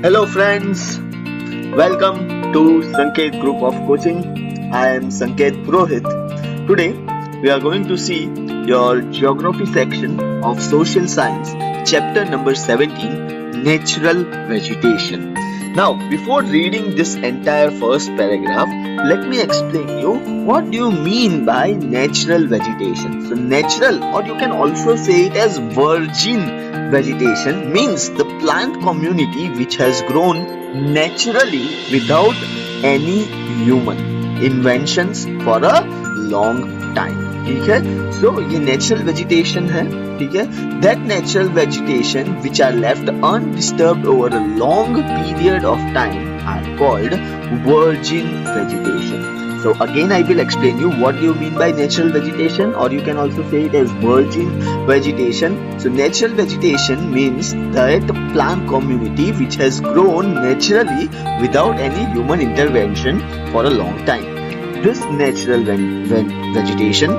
Hello, friends. Welcome to Sanket Group of Coaching. I am Sanket Purohit. Today, we are going to see your geography section of social science, chapter number 17, natural vegetation. Now, before reading this entire first paragraph, let me explain you what do you mean by natural vegetation. So, natural, or you can also say it as virgin vegetation, means the plant community which has grown naturally without any human inventions for a long time. ठीक है, so ये natural vegetation है. ठीक है, that natural vegetation which are left undisturbed over a long period of time are called virgin vegetation. So again I will explain you what do you mean by natural vegetation, or you can also say it as virgin vegetation. So natural vegetation means that plant community which has grown naturally without any human intervention for a long time. This natural vegetation,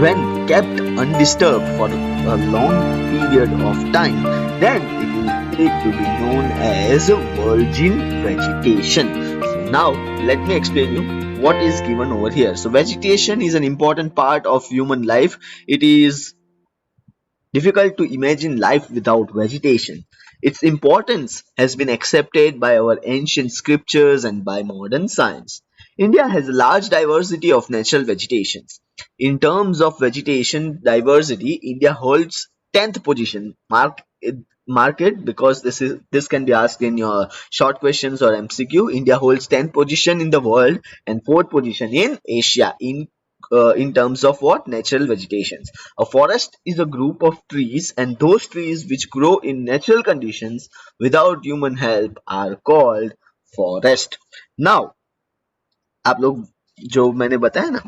when kept undisturbed for a long period of time, then it is said to be known as virgin vegetation. So now let me explain you what is given over here. So vegetation is an important part of human life. It is difficult to imagine life without vegetation. Its importance has been accepted by our ancient scriptures and by modern science. India has a large diversity of natural vegetations. In terms of vegetation diversity, India holds 10th position. Mark it, because this can be asked in your short questions or MCQ. India holds 10th position in the world and 4th position in Asia in terms of what? Natural vegetations. A forest is a group of trees, and those trees which grow in natural conditions without human help are called forest. Now, आप लोग जो मैंने बताया ना,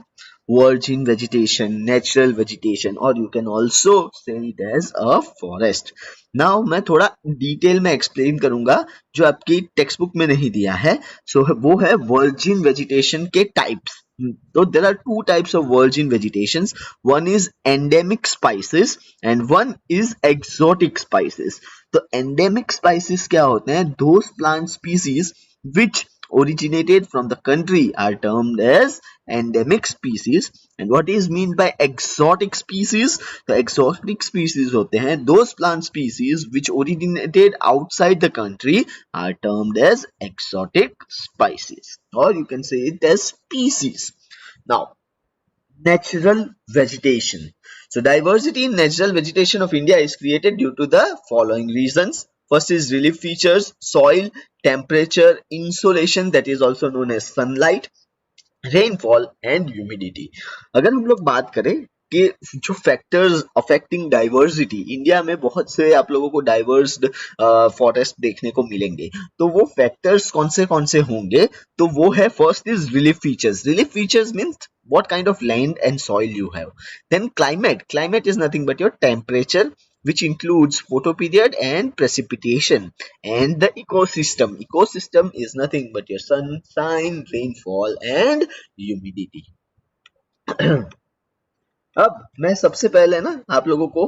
virgin vegetation, natural vegetation, or you can also say it as a forest. Now मैं थोड़ा detail में explain करूंगा जो आपकी टेक्स्ट बुक में नहीं दिया है. सो वो है virgin vegetation के types. So there are two types of virgin vegetations. One is endemic spices and one is exotic spices. तो endemic spices क्या होते हैं? Those plant species which originated from the country are termed as endemic species. And what is meant by exotic species? The exotic species होते हैं those plant species which originated outside the country are termed as exotic species, or you can say it as species. Now, natural vegetation. So diversity in natural vegetation of India is created due to the following reasons. First is relief features, soil, temperature, insolation, that is also known as sunlight, rainfall and humidity. अगर हम लोग बात करें कि जो factors affecting diversity, India में बहुत से आप लोगों को डाइवर्स्ड फॉरेस्ट देखने को मिलेंगे. तो वो फैक्टर्स कौन से होंगे? तो वो है, first is relief features. Relief features means what kind of land and soil you have. Then climate is nothing but your temperature, which includes photoperiod and precipitation. And the ecosystem is nothing but your sunshine, rainfall and humidity. अब मैं सबसे पहले ना आप लोगों को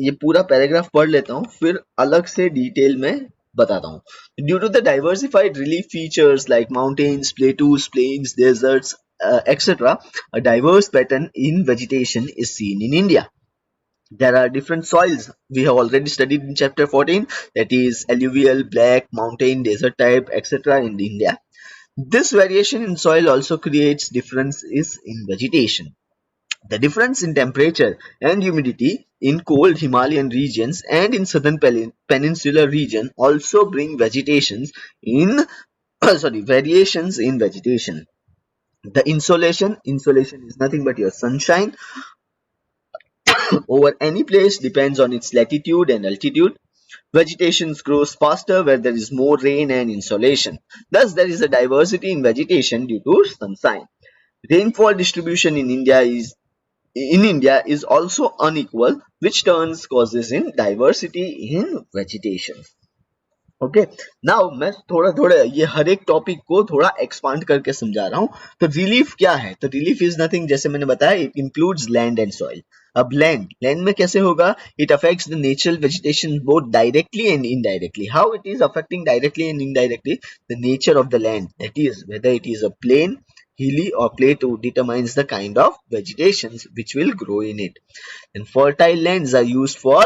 ये पूरा पैराग्राफ पढ़ लेता हूँ, फिर अलग से डिटेल में बताता हूँ. Due to the diversified relief features like mountains, plateaus, plains, deserts, etc., a diverse pattern in vegetation is seen in India. There are different soils. We have already studied in chapter 14, that is alluvial, black, mountain, desert type, etc. in India. This variation in soil also creates differences in vegetation. The difference in temperature and humidity in cold Himalayan regions and in southern peninsular region also bring variations in vegetation. The insolation is nothing but your sunshine over any place depends on its latitude and altitude. Vegetation grows faster where there is more rain and insolation. Thus, there is a diversity in vegetation due to sunshine. Rainfall distribution in India is also unequal, which turns causes in diversity in vegetation. Okay, now मैं थोड़ा थोड़ा ये हर एक topic को थोड़ा expand करके समझा रहा हूँ। तो रिलीफ क्या है? तो रिलीफ इज नथिंग, जैसे मैंने बताया, it includes land and soil. अब लैंड लैंड में कैसे होगा? It affects the natural vegetation both directly and indirectly. How it is affecting directly and indirectly? The nature of the land, that is whether it is a plain, hilly or plateau, determines the kind of vegetations which will grow in it. And fertile lands are used for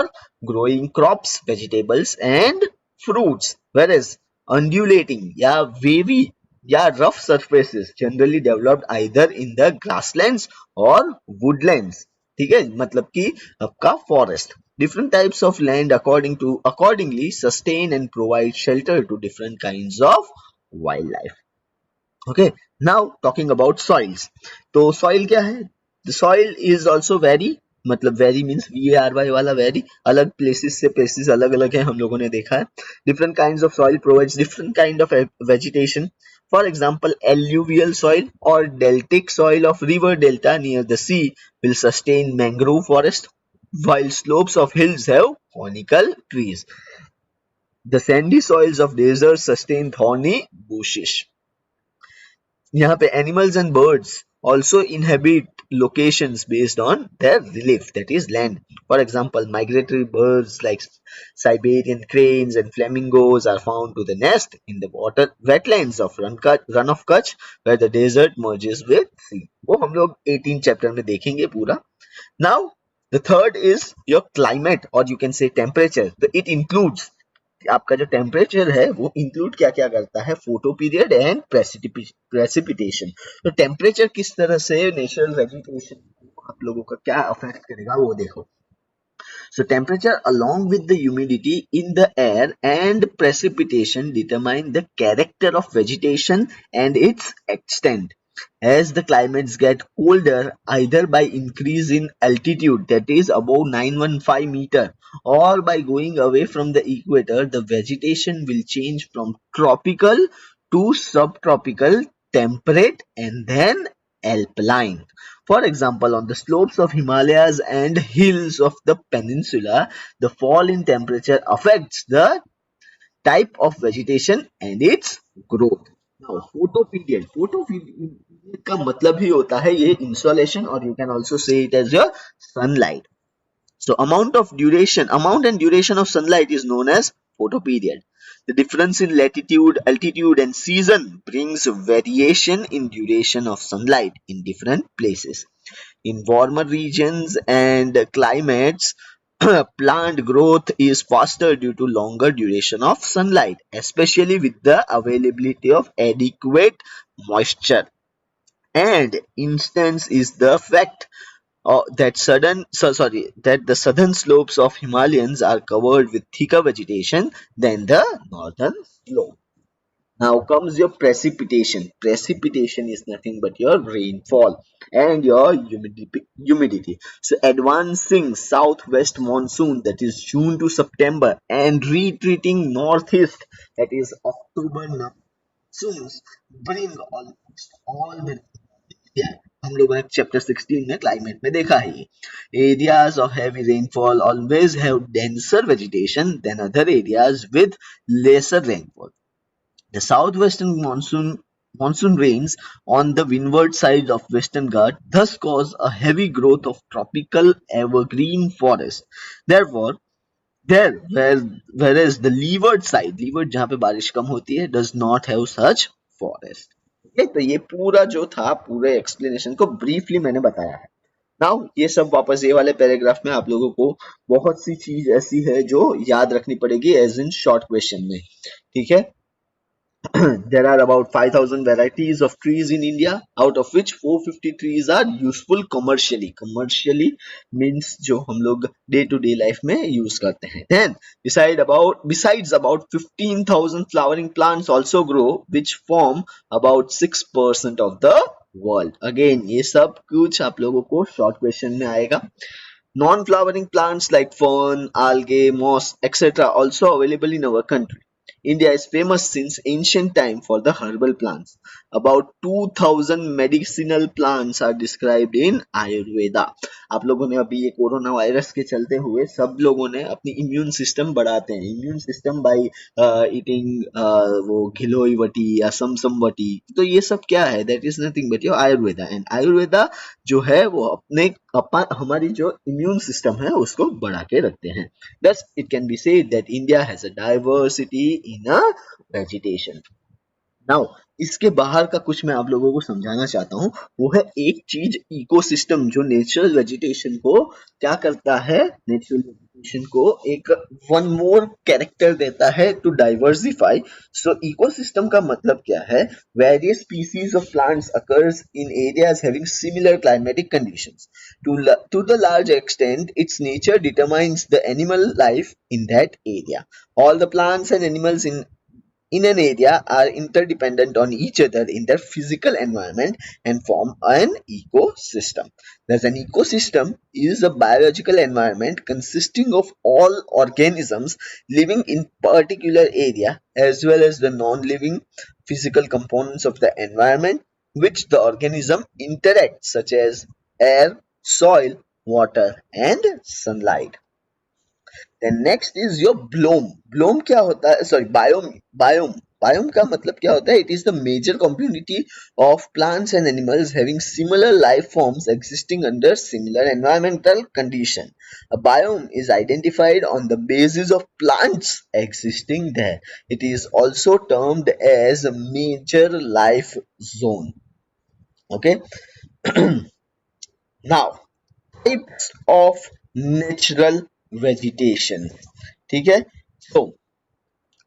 growing crops, vegetables, and fruits, whereas undulating, yeah, wavy, yeah, rough surfaces generally developed either in the grasslands or woodlands. ठीक है, मतलब कि आपका forest. Different types of land accordingly sustain and provide shelter to different kinds of wildlife. Okay, now talking about soils. तो soil क्या है? The soil is also vary, मतलब vary means VARY वाला vary, अलग places से places अलग अलग है, हम लोगों ने देखा है। Different kinds of soil provides different kind of vegetation. For example, alluvial soil or deltic soil of river delta near the sea will sustain mangrove forest, while slopes of hills have conical trees. The sandy soils of deserts sustain thorny bushes. यहाँ पे animals and birds also inhabit locations based on their relief, that is land. For example, migratory birds like Siberian cranes and flamingos are found to the nest in the water wetlands of Run of Kutch, where the desert merges with sea. वो हम लोग 18 chapter में देखेंगे पूरा. Now the third is your climate, or you can say temperature. So it includes, आपका जो temperature है वो इंक्लूड क्या क्या करता है? Photo period and precipitation. तो टेम्परेचर किस तरह से नेचुरल वेजिटेशन आप लोगों का क्या अफेक्ट करेगा वो देखो। So temperature along with the humidity in the air and precipitation determine the character of vegetation and its extent. As the climates get colder, either by increase in altitude, that is above 915 meter, or by going away from the equator, the vegetation will change from tropical to subtropical, temperate, and then alpine. For example, on the slopes of Himalayas and hills of the peninsula, the fall in temperature affects the type of vegetation and its growth. Now, photoperiod का मतलब ही होता है ये insolation, or you can also say it as your sunlight. So amount and duration of sunlight is known as photoperiod. The difference in latitude, altitude, and season brings variation in duration of sunlight in different places. In warmer regions and climates, plant growth is faster due to longer duration of sunlight, especially with the availability of adequate moisture. And instance is the fact that the southern slopes of Himalayas are covered with thicker vegetation than the northern slope. Now comes your precipitation. Precipitation is nothing but your rainfall and your humidity. So advancing southwest monsoon, that is June to September, and retreating northeast, that is October monsoons, bring almost all the, yeah, हम लोगों ने chapter 16 में climate में देखा है ये areas of heavy rainfall always have denser vegetation than other areas with lesser rainfall. The southwestern monsoon rains on the windward side of Western Ghat thus cause a heavy growth of tropical evergreen forest. Therefore, whereas the leeward जहाँ पे बारिश कम होती है, does not have such forest. Okay, तो ये पूरा जो था पूरे एक्सप्लेनेशन को ब्रीफली मैंने बताया है. नाउ ये सब वापस ये वाले पैराग्राफ में आप लोगों को बहुत सी चीज ऐसी है जो याद रखनी पड़ेगी एज इन शॉर्ट क्वेश्चन में. ठीक है. There are about 5,000 varieties of trees in India, out of which 450 trees are useful commercially. Commercially means जो हम लोग day to day life में use करते हैं. Then besides about 15,000 flowering plants also grow, which form about 6% of the world. Again ये सब कुछ आप लोगों को short question में आएगा. Non-flowering plants like fern, algae, moss, etc. also available in our country. India is famous since ancient time for the herbal plants. About 2000 medicinal plants are described in Ayurveda. आप लोगों ने अभी ये corona virus के चलते हुए सब लोगों ने अपनी इम्यून सिस्टम बढ़ाते हैं, इम्यून सिस्टम बाय ईटिंग वो घिलोई वटी या समसम वटी, तो ये सब क्या है, that is nothing but your Ayurveda. And Ayurveda जो है वो हमारी जो इम्यून सिस्टम है उसको बढ़ा के रखते हैं। Thus, it can be said that India has a diversity in a vegetation. Now इसके बाहर का कुछ मैं आप लोगों को समझाना चाहता हूँ, वो है एक चीज इकोसिस्टम, जो नेचुरल वेजिटेशन को क्या करता है, नेचुरल वेजिटेशन को एक वन मोर कैरेक्टर देता है टू डाइवर्सिफाई। सो इकोसिस्टम का मतलब क्या है, various species of plants occurs in areas having similar climatic conditions. To the large extent, its nature determines the animal life in that area. All the plants and animals in an area are interdependent on each other in their physical environment and form an ecosystem. Thus, an ecosystem is a biological environment consisting of all organisms living in particular area as well as the non-living physical components of the environment which the organism interacts, such as air, soil, water and sunlight. Then next is your bloom. Bloom क्या होता है, sorry, biome. Biome का मतलब क्या होता है, it is the major community of plants and animals having similar life forms existing under similar environmental condition. A biome is identified on the basis of plants existing there. It is also termed as a major life zone. Okay. Now, types of natural vegetation. ठीक है, so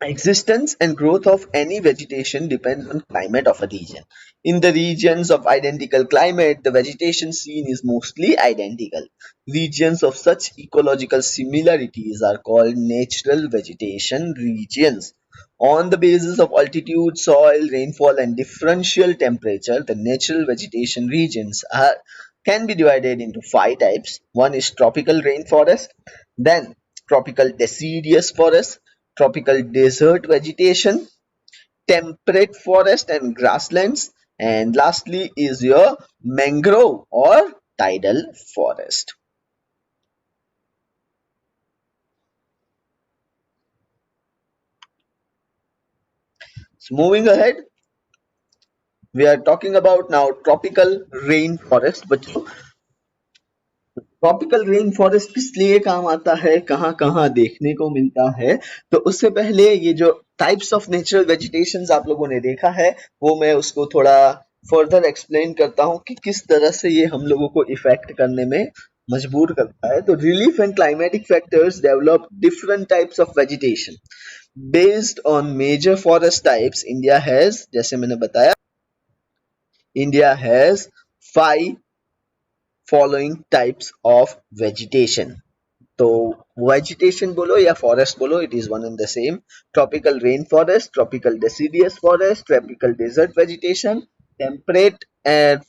existence and growth of any vegetation depends on climate of a region. In the regions of identical climate, the vegetation seen is mostly identical. Regions of such ecological similarities are called natural vegetation regions. On the basis of altitude, soil, rainfall, and differential temperature, the natural vegetation regions can be divided into five types. One is tropical rainforest, then tropical deciduous forest, tropical desert vegetation, temperate forest and grasslands, and lastly is your mangrove or tidal forest. So moving ahead, we are talking about now tropical rainforest. बच्चों, tropical rain forest किस लिए काम आता है, कहाँ कहाँ देखने को मिलता है, तो उससे पहले ये जो टाइप्स ऑफ नेचुरल वेजिटेशन आप लोगों ने देखा है वो मैं उसको थोड़ा फर्दर एक्सप्लेन करता हूँ कि किस तरह से ये हम लोगों को इफेक्ट करने में मजबूर करता है। तो relief and climatic factors develop different types of vegetation based on major forest types. India has, जैसे मैंने बताया, India has 5 following types of vegetation. तो वेजिटेशन बोलो या फॉरेस्ट बोलो, it is one and the same. Tropical rain forest, tropical deciduous forest, tropical desert vegetation, temperate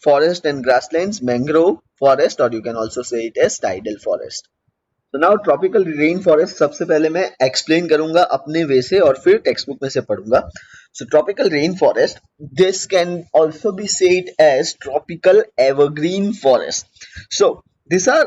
forest and grasslands, mangrove forest, और you can also say it as tidal forest. तो now tropical rain forest सबसे पहले मैं explain करूंगा अपने वे से और फिर टेक्स्ट बुक में से पढ़ूंगा। So tropical rainforest, this can also be said as tropical evergreen forest. So these are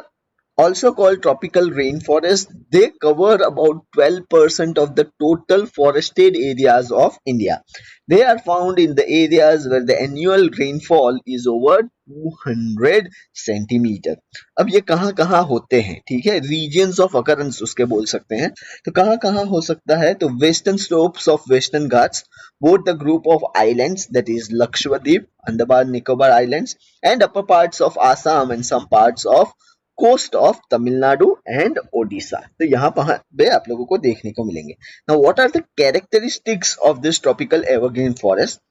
also called tropical rainforest. They cover about 12% of the total forested areas of India. They are found in the areas where the annual rainfall is over 200 centimetre. अब ये कहाँ कहाँ होते हैं, ठीक है, regions of occurrence उसके बोल सकते हैं। तो कहाँ कहाँ हो सकता है, तो western slopes of western Ghats, both the group of islands, that is Lakshadweep, Andaman Nicobar Islands, and upper parts of Assam and some parts of coast of Tamil Nadu and Odisha. तो यहाँ पे आप लोगों को देखने को मिलेंगे। Now what are the characteristics of this tropical evergreen forest?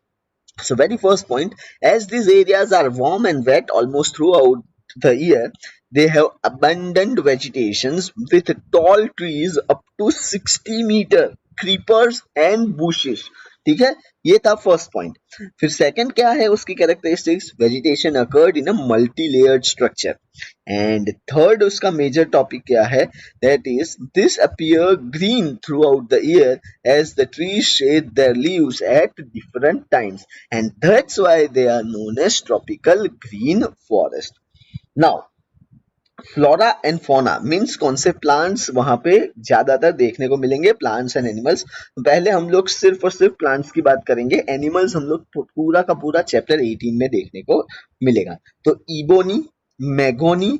So very first point, as these areas are warm and wet almost throughout the year, they have abundant vegetations with tall trees up to 60 meter, creepers and bushes. ठीक है, ये था first point. फिर second क्या है उसकी characteristics, vegetation occurred in a multi layered structure. And third उसका major topic क्या है, that is this appear green throughout the year as the trees shed their leaves at different times and that's why they are known as tropical green forest. Now flora and fauna means कौन से plants वहां पे ज्यादातर देखने को मिलेंगे, plants and animals. पहले हम लोग सिर्फ और सिर्फ प्लांट्स की बात करेंगे, एनिमल्स हम लोग पूरा का पूरा चैप्टर 18 में देखने को मिलेगा। तो ebony, mahogany,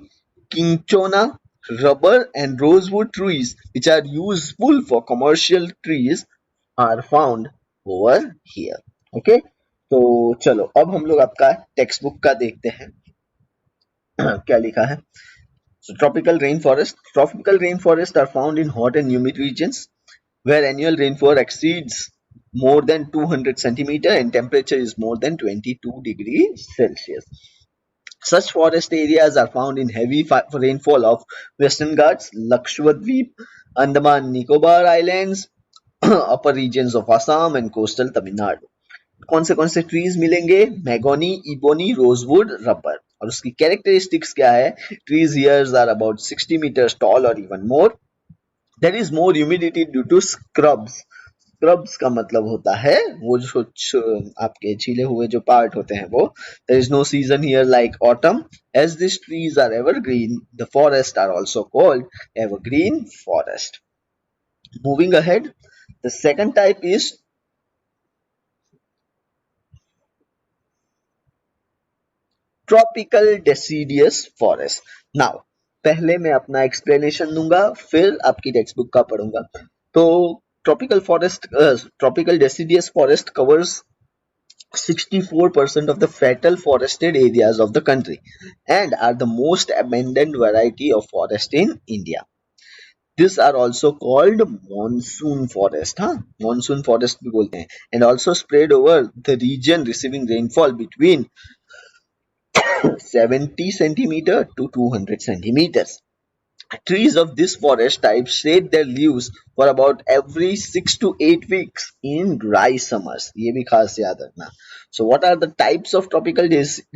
cinchona, rubber and rosewood trees which are useful for commercial trees are found over here. Okay, तो चलो अब हम लोग आपका टेक्स्ट बुक का देखते हैं क्या लिखा है। So tropical rainforests are found in hot and humid regions where annual rainfall exceeds more than 200 centimeter and temperature is more than 22 degrees Celsius. Such forest areas are found in heavy rainfall of Western Ghats, Lakshadweep, Andaman Nicobar Islands, upper regions of Assam and coastal Tamil Nadu. कौन से trees मिलेंगे, मैगोनी, ebony, rosewood, rubber. और उसकी characteristics क्या है, trees here's are about 60 metres tall और even more. There is more humidity due to scrubs. Scrubs का मतलब होता है वो जो आपके छीले हुए जो पार्ट होते हैं वो। There is no season here like autumn as this trees are evergreen, the forest are also called evergreen forest. Moving ahead, the second type is tropical deciduous forest. Now पहले मैं अपना एक्सप्लेनेशन दूंगा फिर आपकी text book का पढ़ूंगा। तो tropical deciduous forest covers 64% of the fatal forested areas of the country and are the most abundant variety of forest in India. These are also called monsoon forest, हाँ monsoon forest भी बोलते हैं, and also spread over the region receiving rainfall between 70 centimeter to 200 centimeters. Trees of this forest type shed their leaves for about every 6 to 8 weeks in dry summers. ये भी खास याद रखना. So what are the types of tropical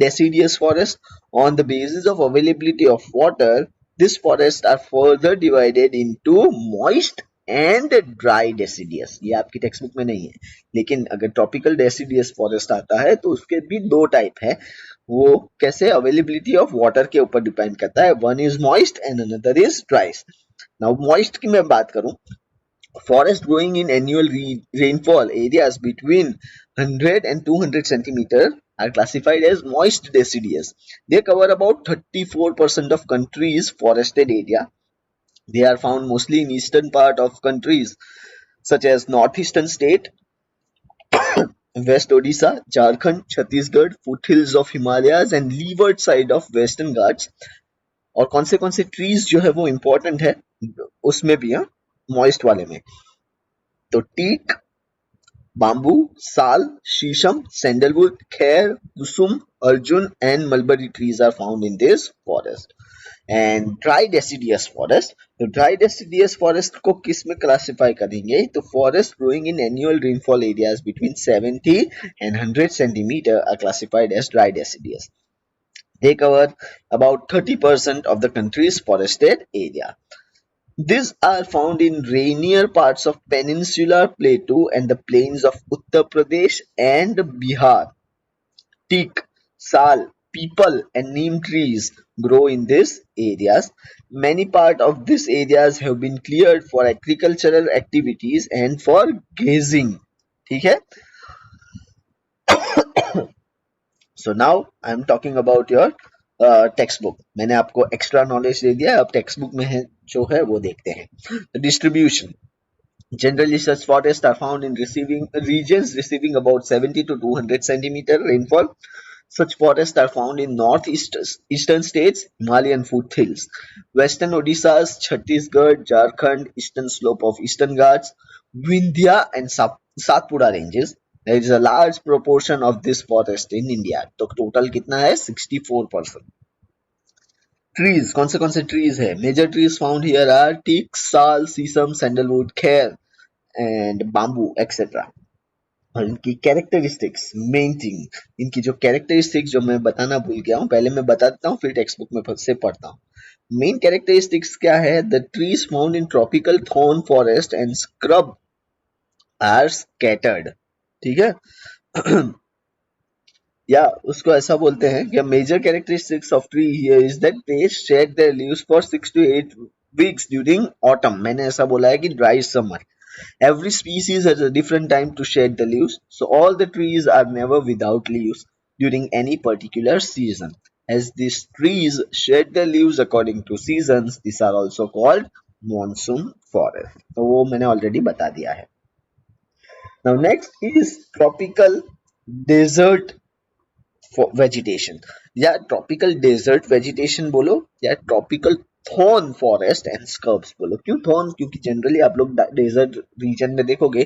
deciduous forest? On the basis of availability of water, these forests are further divided into moist and dry deciduous. ये आपकी text book में नहीं है, लेकिन अगर ट्रॉपिकल डेसिडियस फॉरेस्ट आता है तो उसके भी दो टाइप है। वो कैसे, अवेलेबिलिटी ऑफ वाटर के ऊपर डिपेंड करता है, one is moist and another is dry. Now moist की मैं बात करूं, forest growing in annual rainfall areas between 100 and 200 centimeter are classified as moist deciduous. They cover about 34% of country's forested area. They are found mostly in eastern part of countries such as northeastern state, West Odisha, Jharkhand, Chhattisgarh, foothills of Himalayas and leeward side of Western Ghats. और कौन से trees जो है वो important है उसमें भी, moist वाले में, तो टीक, बाम्बू, साल, shisham, sandalwood, khair, kusum, arjun and mulberry trees are found in this forest. And dry deciduous forest, तो ड्राई डेसिडियस फॉरेस्ट को किस में क्लासिफाई करेंगे, तो forest growing in annual rainfall areas between 70 and 100 centimeter are classified as dry deciduous. They cover about 30% of the country's forested area. These are found in rainier parts of peninsular plateau and the plains of Uttar Pradesh and Bihar. Teak, sal, peepal and neem trees grow in these areas. Many parts of these areas have been cleared for agricultural activities and for grazing. ठीक है? So now I am talking about your text book. मैंने आपको extra knowledge दे दिया, अब text book में है जो है वो देखते हैं। Distribution, generally such forests are found in receiving regions receiving about 70 to 200 centimeter rainfall. Such forests are found in eastern states, Himalayan foothills, western Odisha's Chhattisgarh, Jharkhand, eastern slope of eastern Ghats, Vindhya and Satpura ranges. There is a large proportion of this forest in India. तो total कितना है, 64%। Trees, कौन से trees है, major trees found here are teak, sal, shisham, sandalwood, khair and bamboo etcetera. और इनकी characteristics, main thing, इनकी जो कैरेक्टरिस्टिक्स जो मैं बताना भूल गया हूँ, पहले मैं बता देता हूँ फिर टेक्स्ट बुक में से पढ़ता हूँ। मेन कैरेक्टरिस्टिक्स क्या है? The trees found in tropical thorn forest and scrub are scattered, ठीक है। या उसको ऐसा बोलते हैं कि major characteristics of tree here is that they shed their leaves for 6 to 8 weeks during autumn. मैंने ऐसा बोला है कि dry summer. Every species has a different time to shed the leaves, so all the trees are never without leaves during any particular season. As these trees shed the leaves according to seasons, these are also called monsoon forest. तो वो मैंने already बता दिया है. Now next is tropical desert vegetation, या tropical desert vegetation बोलो या tropical thorn forest and स्कर्ब्स बोलो। क्यों थॉर्न? क्योंकि जनरली आप लोग डेजर्ट रीजन में देखोगे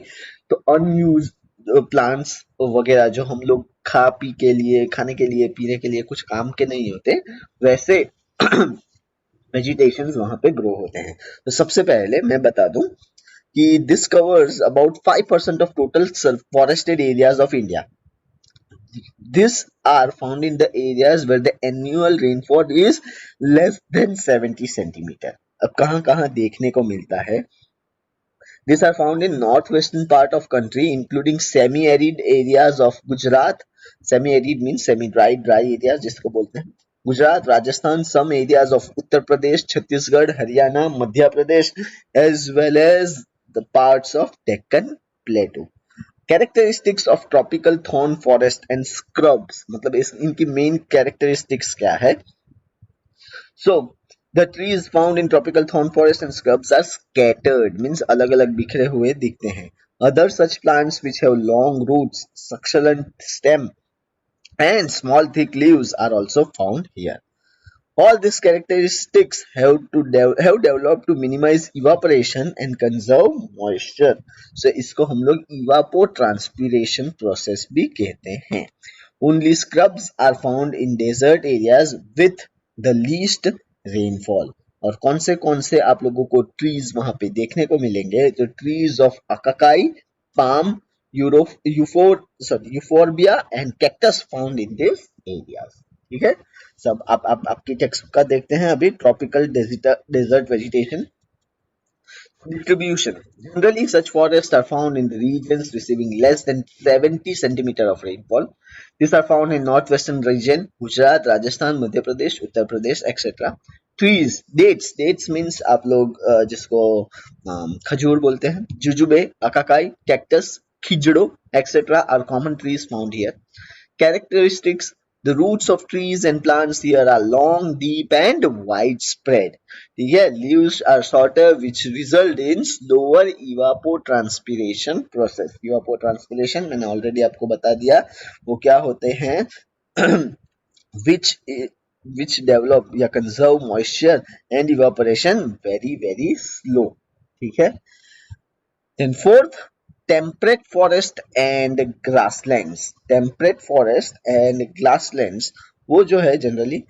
तो अनयूज प्लांट्स वगैरह जो हम लोग खा पी के लिए, खाने के लिए, पीने के लिए कुछ काम के नहीं होते, वैसे वेजिटेशंस वहां पे ग्रो होते हैं। तो सबसे पहले मैं बता दूं कि this covers about 5% of total forested areas of India. These are found in the areas where the annual rainfall is less than 70 centimeter. अब कहाँ कहाँ देखने को मिलता है? These are found in northwestern part of country including semi-arid areas of Gujarat. Semi-arid means semi-dry, dry areas जिसको बोलते हैं Gujarat, Rajasthan, some areas of Uttar Pradesh, Chhattisgarh, Haryana, Madhya Pradesh, as well as the parts of Deccan Plateau. Characteristics of tropical thorn forest and scrubs, मतलब इनकी main characteristics क्या है? So the trees found in tropical thorn forest and scrubs are scattered, means अलग अलग बिखरे हुए दिखते हैं. Other such plants which have long roots, succulent stem and small thick leaves are also found here. All these characteristics have developed to minimize evaporation and conserve moisture. So इसको हम लोग evapotranspiration process भी कहते हैं. Only scrubs are found in desert areas with the least rainfall. और कौन से आप लोगों को ट्रीज वहां पे देखने को मिलेंगे? तो trees of acacia, palm, euphorbia and cactus found in this areas. ठीक है, सब आप आपकी टेक्स्ट का देखते हैं अभी. Tropical desert vegetation distribution. Generally, such forests are found in the regions receiving less than 70 centimeter of rainfall. These are found in northwestern region, Gujarat, Rajasthan, Madhya Pradesh, Uttar Pradesh, etc. Trees, dates means आप लोग जिसको खजूर बोलते हैं, जुजुबे, अकाकाई, cactus, खिजड़ो, etc. are common trees found here. Characteristics: the roots of trees and plants here are long, deep and widespread. ठीक है, leaves are shorter which result in slower evapotranspiration process. Evapotranspiration मैंने already आपको बता दिया वो क्या होते हैं. which develop या conserve moisture and evaporation very slow. ठीक है. Then fourth, temperate forest and grasslands. Temperate forest and grasslands वो जो है जनरली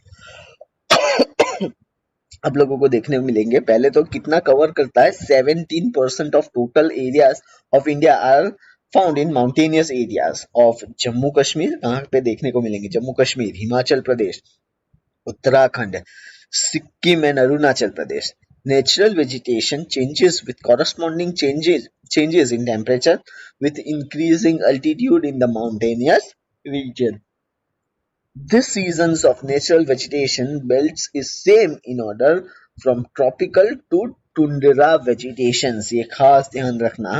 आप लोगों को देखने को मिलेंगे. पहले तो कितना कवर करता है? 17% of total areas of India are found in mountainous areas of Jammu Kashmir. कहाँ पे देखने को मिलेंगे? Jammu Kashmir, Himachal Pradesh, Uttarakhand, Sikkim and Arunachal Pradesh. Natural vegetation changes with corresponding changes in temperature with increasing altitude in the mountainous region. This seasons of natural vegetation belts is same in order from tropical to tundra vegetations. ये खास ध्यान रखना.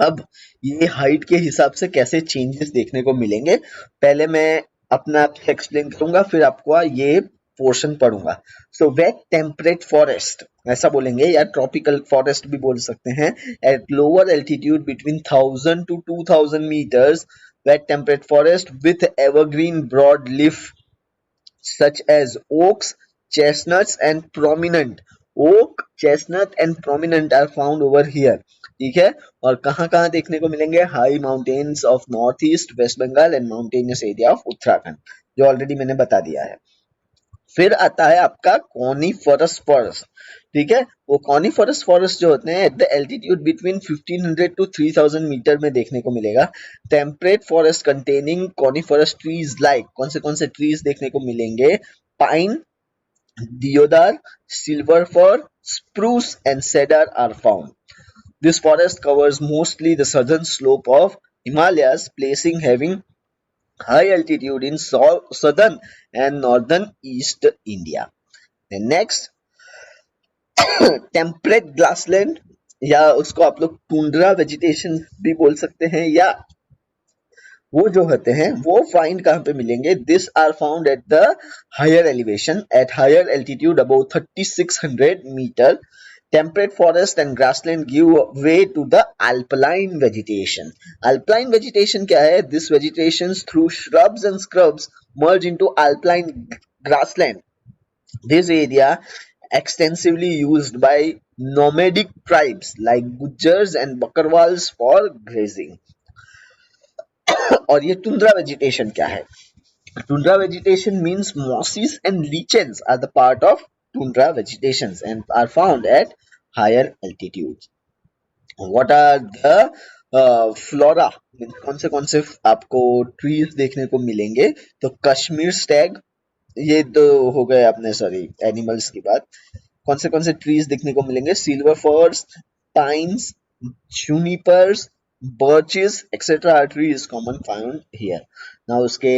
अब ये height के हिसाब से कैसे चेंजेस देखने को मिलेंगे पहले मैं अपना एक्सप्लेन करूंगा, फिर आपको ये पोर्शन पढ़ूंगा. सो वेट टेम्परेट फॉरेस्ट ऐसा बोलेंगे, या ट्रॉपिकल फॉरेस्ट भी बोल सकते हैं. At lower altitude between 1000 to 2000 meters, wet temperate forest with evergreen broad leaf such as oaks, chestnuts and prominent. Oak, chestnut and prominent are found over here. ठीक है, और कहाँ कहाँ देखने को मिलेंगे? High mountains of north east, West Bengal and mountainous area of Uttarakhand, जो already मैंने बता दिया है. फिर आता है आपका कॉनिफरस फॉरेस्ट, ठीक है। वो कॉनिफरस फॉरेस्ट जो होते हैं at the altitude between 1500 to 3000 metre में देखने को मिलेगा। Temperate forest containing coniferous trees like कौन से ट्रीज देखने को मिलेंगे? Pine, deodar, silver fir, spruce and cedar are found. This forest covers mostly the southern slope of Himalayas, placing having high altitude in southern and northern East India. And next, temperate grassland या उसको आप लोग tundra vegetation भी बोल सकते हैं, या वो जो होते हैं वो फाइंड कहाँ पे मिलेंगे? This are found at the higher elevation at higher altitude about 3600 metre. Temperate forest and grassland give way to the alpine vegetation. Alpine vegetation क्या है? This vegetation through shrubs and scrubs merge into alpine grassland. This area extensively used by nomadic tribes like Gujars and Bakarwals for grazing. और ये tundra vegetation क्या है? Tundra vegetation means mosses and lichens are the part of tundra vegetations and are found at higher altitudes. What are the flora? कौन से आपको trees देखने को मिलेंगे? तो कश्मीर स्टैग, ये तो हो गए अपने सॉरी एनिमल्स की बात. कौन से ट्रीज देखने को मिलेंगे? सिल्वर फर्स, pines, junipers, birches etc. are trees common found here. Now उसके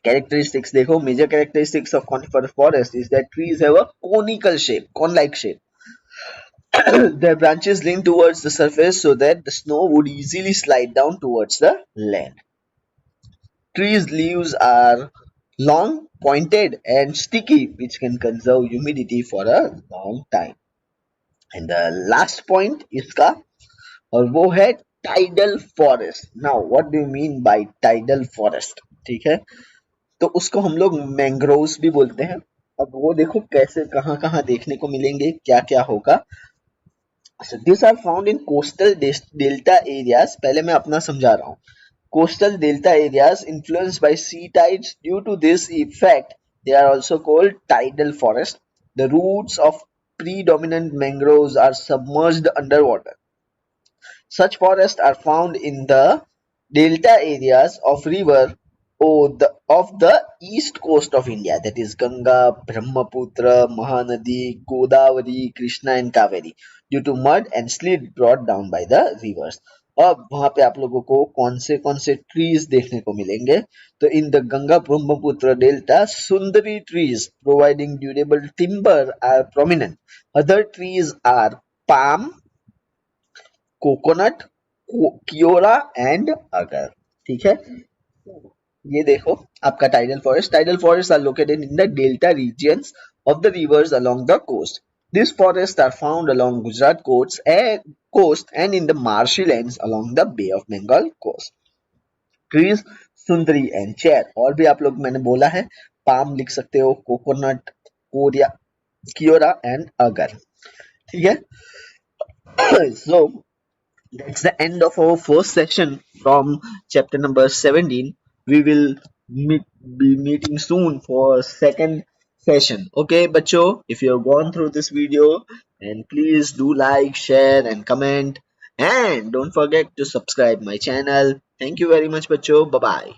characteristics देखो. Major characteristics of coniferous forest is that trees have a conical shape, cone-like shape. Their branches lean towards the surface so that the snow would easily slide down towards the land. Trees' leaves are long, pointed and sticky, which can conserve humidity for a long time. And the last point इसका, और वो है tidal forest. Now what do you mean by tidal forest? ठीक है, तो उसको हम लोग मैंग्रोव्स भी बोलते हैं. अब वो देखो कैसे कहाँ कहाँ देखने को मिलेंगे, क्या क्या होगा. So these are found in coastal delta areas. पहले मैं अपना समझा रहा हूँ. Coastal delta areas influenced by sea tides. Due to this effect, they are also called tidal forest. The roots of predominant mangroves are submerged underwater. Such forests are found in the delta areas of river of the east coast of India, that is Ganga, Brahmaputra, Mahanadi, Godavari, Krishna and Kaveri, due to mud and sleet brought down by the rivers. अब वहां पे आप लोगों को कौन से ट्रीज देखने को मिलेंगे? तो in the Ganga Brahmaputra delta sundari trees providing durable timber are prominent. Other trees are palm, coconut, keora and agar. ठीक है, ये देखो आपका tidal forest. Tidal forest are located in the delta regions of the rivers along the coast. These forests are found along Gujarat coast and in the marshy lands along the Bay of Bengal coast. Trees Sundari and chair, और भी आप लोग मैंने बोला है, palm लिख सकते हो, कोकोनट, कोरिया, कियोरा एंड अगर. ठीक है, so that's the end of our first session from chapter number 17. We will be meeting soon for second session. Okay बच्चों, if you have gone through this video, and please do like, share and comment, and don't forget to subscribe my channel. Thank you very much बच्चों. Bye bye.